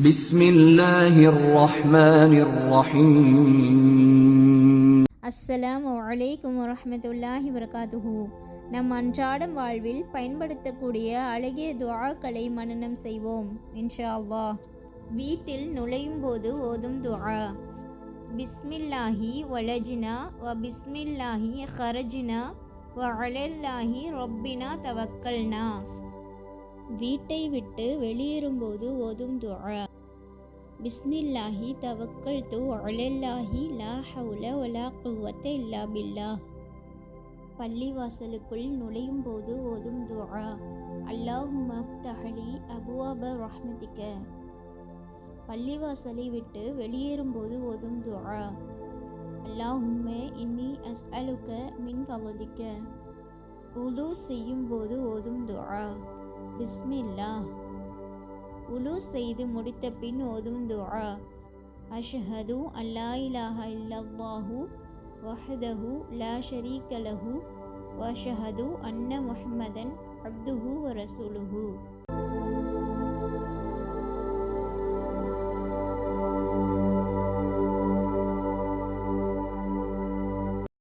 بسم الله الرحمن الرحيم. அஸ்ஸலாமு அலைக்கும் வரஹ்மத்துல்லாஹி வபரகாத்துஹு. நம் அன்றாடம் வாழ்வில் பயன்படுத்தக்கூடிய அழகிய துஆக்களை மனனம் செய்வோம் இன்ஷா அல்லாஹ். வீட்டில் நுழையும் போது ஓதும் துஆ. பிஸ்மில்லாஹி வலஜினா வ பிஸ்மில்லாஹி ஹரஜினா வ அலல்லாஹி ரப்பினா தவக்கல்னா. வீட்டை விட்டு வெளியேறும்போது ஓதும் துஆ. பிஸ்மில்லாஹி தவக்கல்து அலல்லாஹி லா ஹவுல வலா குவத்த இல்லா பில்லாஹ். பள்ளிவாசலுக்குள் நுழையும் போது ஓதும் துஆ. அல்லாஹும்ம ஃப்தஹ்லி அபுவாப ரஹ்மதிக. பள்ளிவாசலை விட்டு வெளியேறும்போது ஓதும் துஆ. அல்லாஹும்ம இன்னி அஸ்அலுக மின் ஃபضலிக. உலு செய்யும் போது ஓதும் துஆ. பிஸ்மில்லாஹ். உலு செய்து முடித்த பின் ஓதும் துஆ. அஷ்ஹது அல்லா இலாஹ இல்லல்லாஹு வஹ்தஹு லா ஷரீக லஹு வ அஷ்ஹது அன்ன முஹம்மதன் அப்துஹு வ ரசூலுஹு.